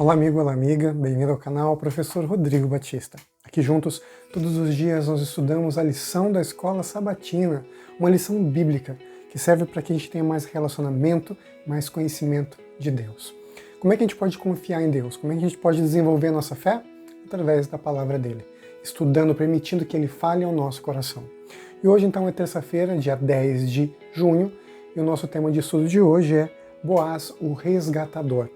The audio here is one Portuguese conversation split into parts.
Olá amigo, olá amiga, bem-vindo ao canal Professor Rodrigo Batista. Aqui juntos, todos os dias nós estudamos a lição da Escola Sabatina, uma lição bíblica que serve para que a gente tenha mais relacionamento, mais conhecimento de Deus. Como é que a gente pode confiar em Deus? Como é que a gente pode desenvolver a nossa fé? Através da palavra dele, estudando, permitindo que ele fale ao nosso coração. E hoje então é terça-feira, dia 10 de junho, e o nosso tema de estudo de hoje é Boaz, o resgatador.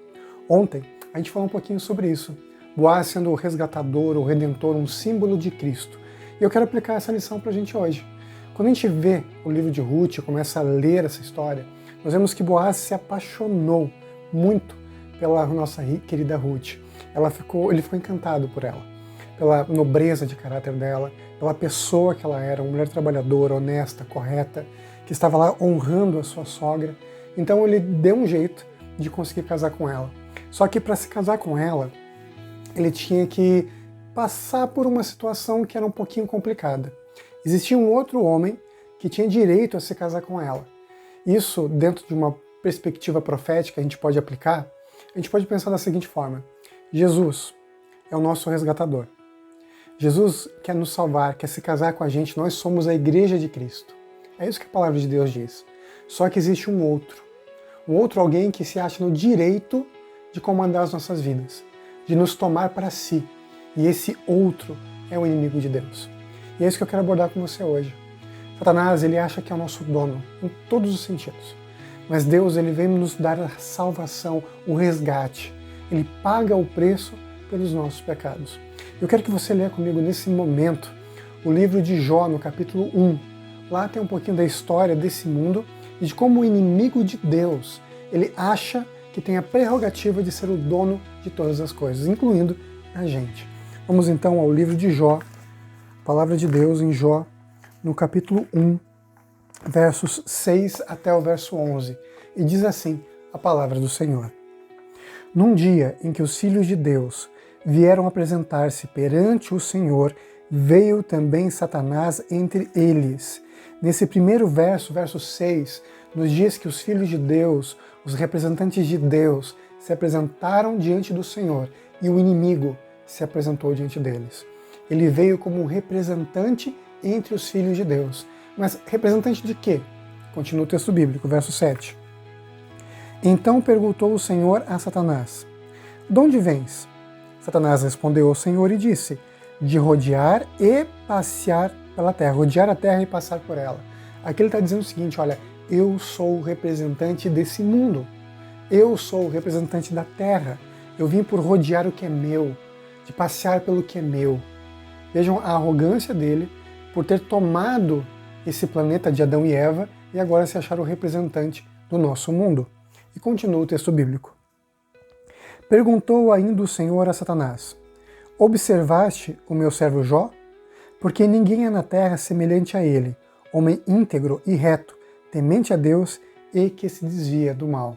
Ontem a gente falou um pouquinho sobre isso. Boaz sendo o resgatador, o redentor, um símbolo de Cristo. E eu quero aplicar essa lição para a gente hoje. Quando a gente vê o livro de Ruth e começa a ler essa história, nós vemos que Boaz se apaixonou muito pela nossa querida Ruth. Ele ficou encantado por ela, pela nobreza de caráter dela, pela pessoa que ela era, uma mulher trabalhadora, honesta, correta, que estava lá honrando a sua sogra. Então ele deu um jeito de conseguir casar com ela. Só que para se casar com ela, ele tinha que passar por uma situação que era um pouquinho complicada. Existia um outro homem que tinha direito a se casar com ela. Isso, dentro de uma perspectiva profética, a gente pode aplicar. A gente pode pensar da seguinte forma: Jesus é o nosso resgatador. Jesus quer nos salvar, quer se casar com a gente, nós somos a igreja de Cristo. É isso que a palavra de Deus diz. Só que existe um outro alguém que se acha no direito de comandar as nossas vidas, de nos tomar para si. E esse outro é o inimigo de Deus. E é isso que eu quero abordar com você hoje. Satanás, ele acha que é o nosso dono, em todos os sentidos. Mas Deus, ele vem nos dar a salvação, o resgate. Ele paga o preço pelos nossos pecados. Eu quero que você leia comigo nesse momento o livro de Jó, no capítulo 1. Lá tem um pouquinho da história desse mundo e de como o inimigo de Deus, ele acha que tem a prerrogativa de ser o dono de todas as coisas, incluindo a gente. Vamos então ao livro de Jó, a palavra de Deus em Jó, no capítulo 1, versos 6 até o verso 11. E diz assim a palavra do Senhor. Num dia em que os filhos de Deus vieram apresentar-se perante o Senhor, veio também Satanás entre eles. Nesse primeiro verso, verso 6, nos dias que os filhos de Deus, os representantes de Deus, se apresentaram diante do Senhor e o inimigo se apresentou diante deles. Ele veio como um representante entre os filhos de Deus. Mas representante de quê? Continua o texto bíblico, verso 7. Então perguntou o Senhor a Satanás: de onde vens? Satanás respondeu ao Senhor e disse: de rodear e passear pela terra, rodear a terra e passar por ela. Aqui ele está dizendo o seguinte: olha, eu sou o representante desse mundo, eu sou o representante da terra, eu vim por rodear o que é meu, de passear pelo que é meu. Vejam a arrogância dele por ter tomado esse planeta de Adão e Eva e agora se achar o representante do nosso mundo. E continua o texto bíblico. Perguntou ainda o Senhor a Satanás: observaste o meu servo Jó? Porque ninguém é na terra semelhante a ele, homem íntegro e reto, temente a Deus e que se desvia do mal.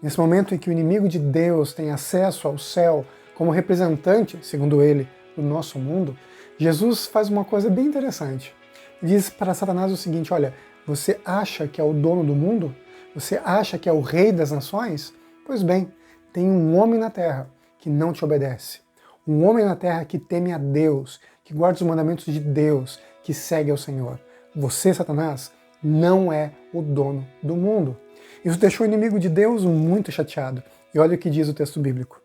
Nesse momento em que o inimigo de Deus tem acesso ao céu como representante, segundo ele, do nosso mundo, Jesus faz uma coisa bem interessante. Diz para Satanás o seguinte: olha, você acha que é o dono do mundo? Você acha que é o rei das nações? Pois bem, tem um homem na terra que não te obedece. Um homem na terra que teme a Deus, que guarda os mandamentos de Deus, que segue ao Senhor. Você, Satanás, não é o dono do mundo. Isso deixou o inimigo de Deus muito chateado. E olha o que diz o texto bíblico.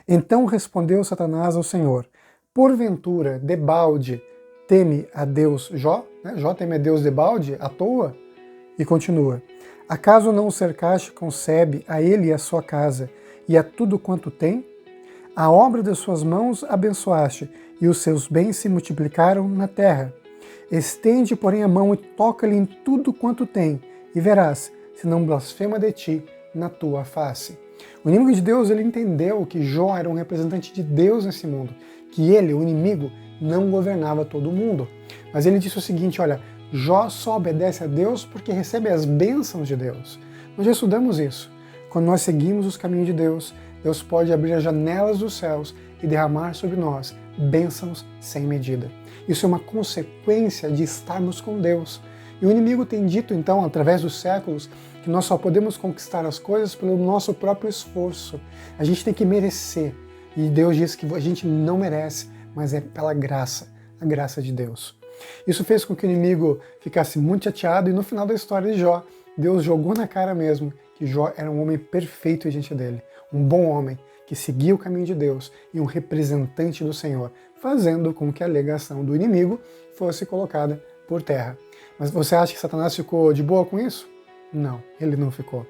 Então respondeu Satanás ao Senhor: porventura, debalde, teme a Deus Jó? Jó teme a Deus debalde, à toa? E continua: acaso não o cercaste com sebe a ele e a sua casa, e a tudo quanto tem? A obra das suas mãos abençoaste, e os seus bens se multiplicaram na terra. Estende, porém, a mão e toca-lhe em tudo quanto tem, e verás, se não blasfema de ti na tua face. O inimigo de Deus, ele entendeu que Jó era um representante de Deus nesse mundo, que ele, o inimigo, não governava todo o mundo. Mas ele disse o seguinte: olha, Jó só obedece a Deus porque recebe as bênçãos de Deus. Nós já estudamos isso. Quando nós seguimos os caminhos de Deus, Deus pode abrir as janelas dos céus e derramar sobre nós bênçãos sem medida. Isso é uma consequência de estarmos com Deus. E o inimigo tem dito, então, através dos séculos, que nós só podemos conquistar as coisas pelo nosso próprio esforço. A gente tem que merecer. E Deus diz que a gente não merece, mas é pela graça, a graça de Deus. Isso fez com que o inimigo ficasse muito chateado e no final da história de Jó, Deus jogou na cara mesmo que Jó era um homem perfeito diante dele, um bom homem que seguia o caminho de Deus e um representante do Senhor, fazendo com que a alegação do inimigo fosse colocada por terra. Mas você acha que Satanás ficou de boa com isso? Não, ele não ficou.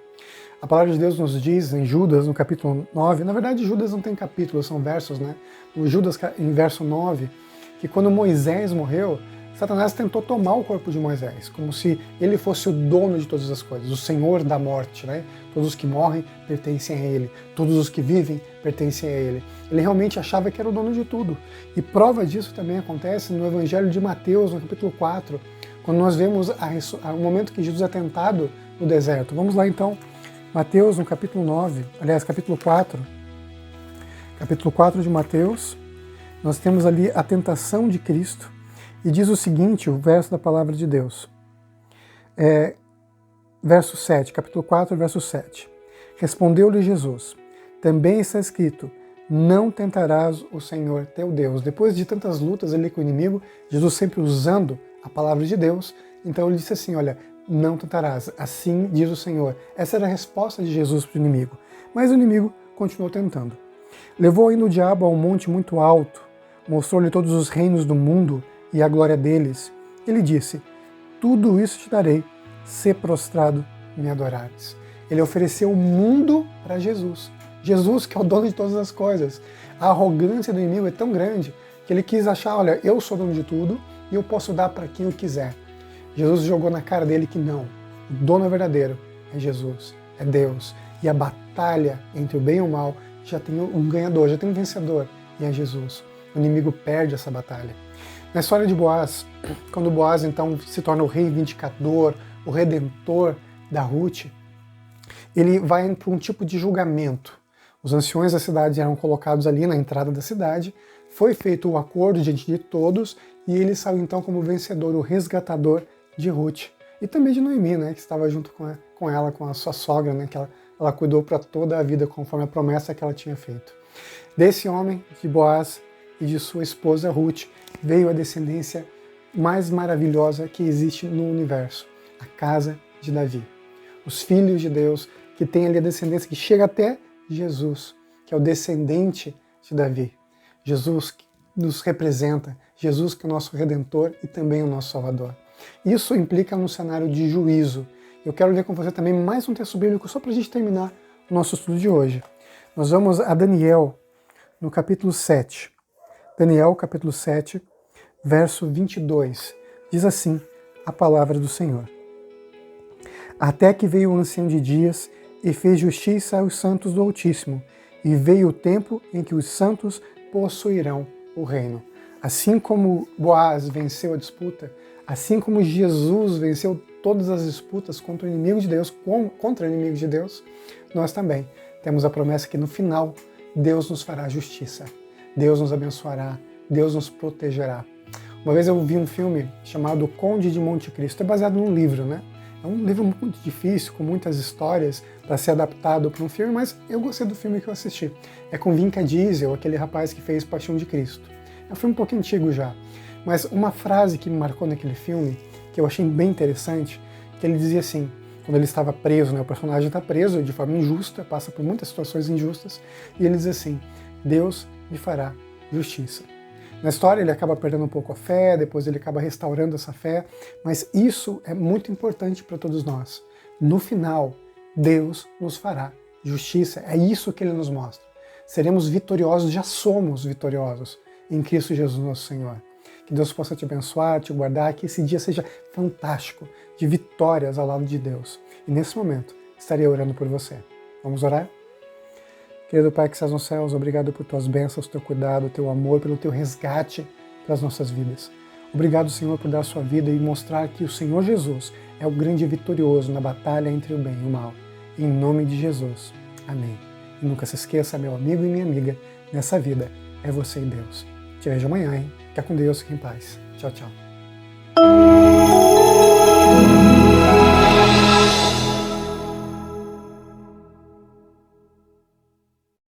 A palavra de Deus nos diz em Judas, no capítulo 9, na verdade Judas não tem capítulo, são versos, né? No Judas, em verso 9, que quando Moisés morreu, Satanás tentou tomar o corpo de Moisés, como se ele fosse o dono de todas as coisas, o senhor da morte, né? Todos os que morrem pertencem a ele, todos os que vivem pertencem a ele. Ele realmente achava que era o dono de tudo. E prova disso também acontece no Evangelho de Mateus, no capítulo 4, quando nós vemos o momento que Jesus é tentado no deserto. Vamos lá então, Mateus no capítulo 9, aliás, capítulo 4 de Mateus, nós temos ali a tentação de Cristo, e diz o seguinte, o verso da palavra de Deus, verso 7, capítulo 4, verso 7. Respondeu-lhe Jesus, também está escrito, não tentarás o Senhor teu Deus. Depois de tantas lutas ali com o inimigo, Jesus sempre usando a palavra de Deus, então ele disse assim, olha, não tentarás, assim diz o Senhor. Essa era a resposta de Jesus para o inimigo. Mas o inimigo continuou tentando. Levou ainda o diabo a um monte muito alto, mostrou-lhe todos os reinos do mundo e a glória deles. Ele disse, tudo isso te darei, se prostrado me adorares. Ele ofereceu o mundo para Jesus. Jesus, que é o dono de todas as coisas. A arrogância do inimigo é tão grande que ele quis achar, olha, eu sou dono de tudo e eu posso dar para quem eu quiser. Jesus jogou na cara dele que não. O dono verdadeiro é Jesus, é Deus. E a batalha entre o bem e o mal já tem um ganhador, já tem um vencedor, e é Jesus. O inimigo perde essa batalha. Na história de Boaz, quando Boaz então se torna o rei vindicador, o redentor da Ruth, ele vai para um tipo de julgamento. Os anciões da cidade eram colocados ali na entrada da cidade, foi feito o acordo diante de todos, e ele saiu então como vencedor, o resgatador de Ruth. E também de Noemi, né, que estava junto com ela, com a sua sogra, né, que ela cuidou para toda a vida, conforme a promessa que ela tinha feito. Desse homem, de Boaz, e de sua esposa Ruth, veio a descendência mais maravilhosa que existe no universo, a casa de Davi. Os filhos de Deus, que tem ali a descendência que chega até Jesus, que é o descendente de Davi. Jesus que nos representa, Jesus que é o nosso Redentor e também o nosso Salvador. Isso implica num cenário de juízo. Eu quero ler com você também mais um texto bíblico só para a gente terminar o nosso estudo de hoje. Nós vamos a Daniel, no capítulo 7. Daniel, capítulo 7, verso 22. Diz assim a palavra do Senhor. Até que veio o ancião de dias e fez justiça aos santos do Altíssimo, e veio o tempo em que os santos possuirão o reino. Assim como Boaz venceu a disputa, assim como Jesus venceu todas as disputas contra o inimigo de Deus, nós também temos a promessa que no final Deus nos fará justiça, Deus nos abençoará, Deus nos protegerá. Uma vez eu vi um filme chamado Conde de Monte Cristo, é baseado num livro, né? É um livro muito difícil, com muitas histórias para ser adaptado para um filme, mas eu gostei do filme que eu assisti. É com Vin Diesel, aquele rapaz que fez Paixão de Cristo. É um filme um pouco antigo já, mas uma frase que me marcou naquele filme, que eu achei bem interessante, que ele dizia assim, quando ele estava preso, né, o personagem está preso de forma injusta, passa por muitas situações injustas, e ele diz assim, Deus lhe fará justiça. Na história ele acaba perdendo um pouco a fé, depois ele acaba restaurando essa fé, mas isso é muito importante para todos nós. No final, Deus nos fará justiça, é isso que ele nos mostra. Seremos vitoriosos, já somos vitoriosos em Cristo Jesus nosso Senhor. Que Deus possa te abençoar, te guardar, que esse dia seja fantástico, de vitórias ao lado de Deus. E nesse momento, estarei orando por você. Vamos orar? Querido Pai que estás nos céus, obrigado por tuas bênçãos, teu cuidado, teu amor, pelo teu resgate pelas nossas vidas. Obrigado, Senhor, por dar a sua vida e mostrar que o Senhor Jesus é o grande vitorioso na batalha entre o bem e o mal. Em nome de Jesus. Amém. E nunca se esqueça, meu amigo e minha amiga, nessa vida é você e Deus. Te vejo amanhã, hein? Fica com Deus, fique em paz. Tchau, tchau.